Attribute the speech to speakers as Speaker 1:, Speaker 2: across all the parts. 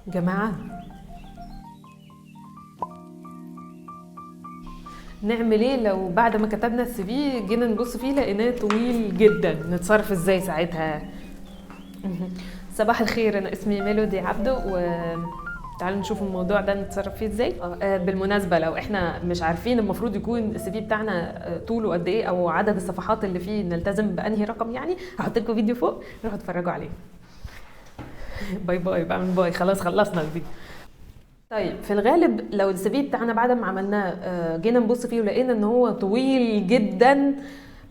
Speaker 1: جماعة، نعمل ايه لو بعد ما كتبنا السي في جينا نبص فيه لقيناه طويل جدا؟ نتصرف ازاي ساعتها؟ صباح الخير، انا اسمي ميلودي عبده، تعالوا نشوف الموضوع ده نتصرف فيه ازاي. بالمناسبه، لو احنا مش عارفين المفروض يكون السي في بتاعنا طوله قد ايه او عدد الصفحات اللي فيه نلتزم بانهي رقم، يعني هحط لكم فيديو فوق روحوا اتفرجوا عليه. باي باي، بعمل باي، خلاص خلصنا الفيديو. طيب، في الغالب لو السي في بتاعنا بعد ما عملناه جينا نبص فيه ولقينا ان هو طويل جدا،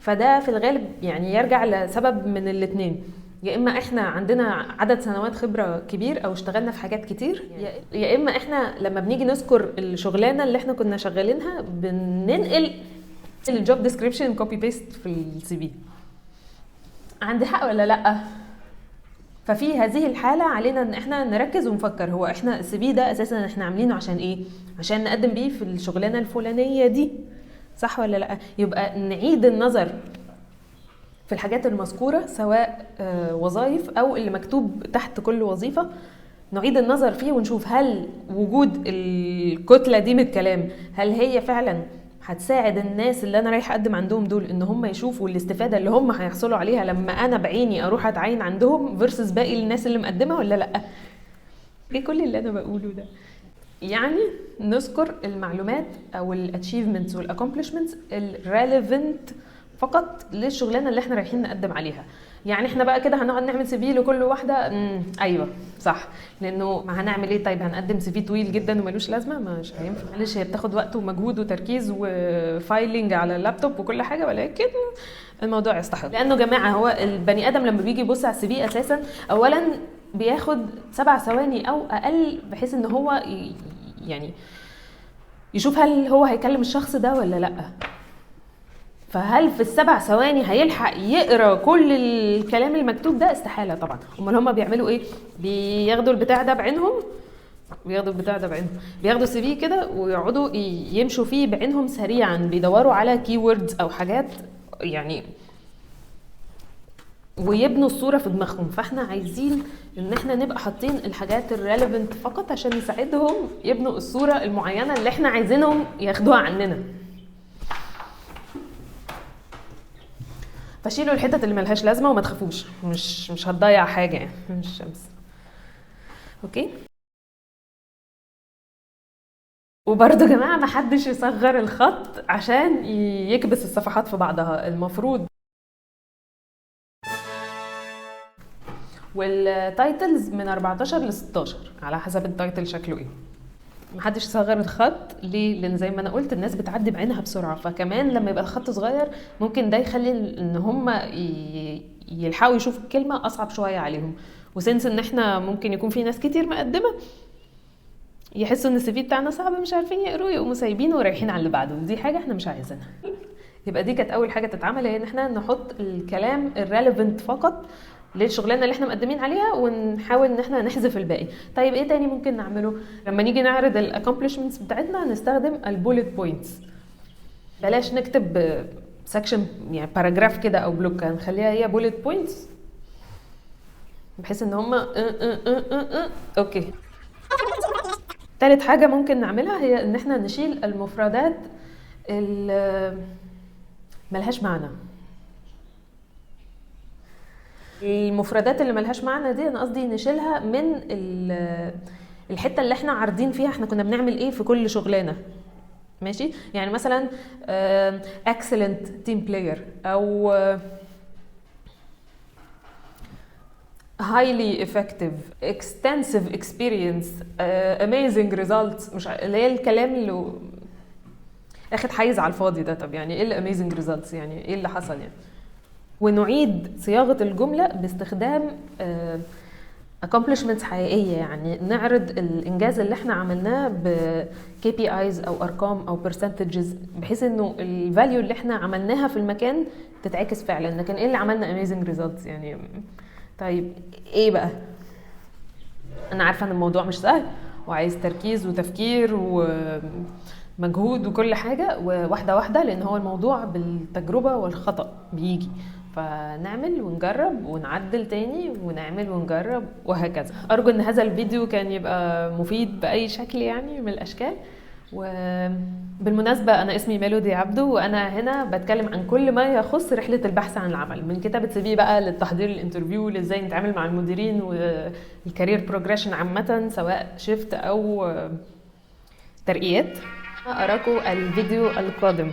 Speaker 1: فده في الغالب يعني يرجع لسبب من الاتنين. يا اما احنا عندنا عدد سنوات خبره كبير او اشتغلنا في حاجات كتير، يا اما احنا لما بنيجي نذكر الشغلانه اللي احنا كنا شغالينها بننقل الجوب ديسكريبشن كوبي بيست في السي في. عندي حق ولا لا؟ ففي هذه الحالة علينا ان احنا نركز ونفكر، هو احنا السي في ده اساسا احنا عاملينه عشان ايه؟ عشان نقدم بيه في الشغلانة الفلانية دي، صح ولا لا؟ يبقى نعيد النظر في الحاجات المذكورة، سواء وظائف او اللي مكتوب تحت كل وظيفة، نعيد النظر فيه ونشوف هل وجود الكتلة دي من الكلام هل هي فعلا هتساعد الناس اللي انا رايح اقدم عندهم دول ان هم يشوفوا الاستفاده اللي هم هيحصلوا عليها لما انا بعيني اروح اتعين عندهم فيرسس باقي الناس اللي مقدمه، ولا لا؟ ايه كل اللي انا بقوله ده؟ يعني نذكر المعلومات او الاتشيفمنتس والاكومبلشمنتس الريليفنت فقط للشغلانه اللي احنا رايحين نقدم عليها. يعني احنا بقى كده هنقعد نعمل سي في لكل واحده؟ ايوه صح، لانه ما هنعمل ايه؟ طيب هنقدم سي في طويل جدا وملوش لازمه؟ مش هينفع، معلش هي بتاخد وقت ومجهود وتركيز وفايلنج على اللابتوب وكل حاجه، ولكن الموضوع يستحق. لانه جماعه، هو البني ادم لما بيجي يبص على السي في اساسا اولا بياخد 7 ثواني او اقل بحيث ان هو يعني يشوف هل هو هيكلم الشخص ده ولا لا. فهل في ال7 ثواني هيلحق يقرا كل الكلام المكتوب ده؟ استحاله طبعا. امال هم بيعملوا ايه؟ بياخدوا البتاع ده بعينهم، بياخدوا السي في كده ويقعدوا يمشوا فيه بعينهم سريعا، بيدوروا على كي ووردز او حاجات يعني ويبنوا الصوره في دماغهم. فاحنا عايزين ان احنا نبقى حاطين الحاجات الريليفنت فقط عشان نساعدهم يبنوا الصوره المعينه اللي احنا عايزينهم ياخدوها عننا. فشيلوا الحتت اللي ملهاش لازمه وما تخافوش، مش هتضيع حاجه يعني، مش شمس. اوكي. وبرضه يا جماعه، ما حدش يصغر الخط عشان يكبس الصفحات في بعضها. المفروض والتايتلز من 14 ل 16 على حسب التايتل شكله ايه. محدش يصغر الخط ليه؟ لان زي ما انا قلت الناس بتعدي بعينها بسرعه، فكمان لما يبقى الخط صغير ممكن ده يخلي ان هم يلحقوا يشوفوا الكلمه اصعب شويه عليهم. وسنس ان احنا ممكن يكون في ناس كتير مقدمه يحسوا ان السي في بتاعنا صعب مش عارفين يقروه، يقوموا سايبينه ورايحين على اللي بعده، ودي حاجه احنا مش عايزينها. يبقى دي كانت اول حاجه تتعمل، هي ان احنا نحط الكلام الريليفنت فقط للشغلانه اللي احنا مقدمين عليها ونحاول ان احنا نحذف الباقي. طيب ايه تاني ممكن نعمله؟ لما نيجي نعرض الاكومبلشمنتس بتاعتنا نستخدم البوليت بوينتس. بلاش نكتب سكشن يعني باراجراف كده او بلوك، هنخليها هي بوليت بوينتس بحيث ان هم اوكي. تالت حاجه ممكن نعملها هي ان احنا نشيل المفردات اللي ملهاش معنى. المفردات اللي ملهاش معنى دي انا قصدي نشيلها من الحته اللي احنا عارضين فيها احنا كنا بنعمل ايه في كل شغلانه. ماشي، يعني مثلا excellent team player او highly effective extensive experience amazing results، مش اللي هي الكلام اللي اخد حيز على الفاضي ده. طب يعني ايه الاميزنج ريزلتس؟ يعني ايه اللي حصل يعني؟ ونعيد صياغه الجمله باستخدام accomplishments حقيقيه، يعني نعرض الانجاز اللي احنا عملناه ب KPIs او ارقام او percentages بحيث انه الفاليو اللي احنا عملناها في المكان تتعكس فعلا. لكن ايه اللي عملنا amazing results يعني؟ طيب ايه بقى؟ انا عارفه ان الموضوع مش سهل وعايز تركيز وتفكير ومجهود وكل حاجه، وواحده واحده، لان هو الموضوع بالتجربه والخطا بيجي. فنعمل ونجرب ونعدل تاني ونعمل ونجرب وهكذا. أرجو أن هذا الفيديو كان يبقى مفيد بأي شكل يعني من الأشكال. وبالمناسبة أنا اسمي ميلودي عبده، وأنا هنا بتكلم عن كل ما يخص رحلة البحث عن العمل، من كتابة CV بقى للتحضير الانترفيو، لازاي نتعامل مع المديرين، والكارير بروجريشن عامة سواء شيفت أو ترقيات. أراكم الفيديو القادم.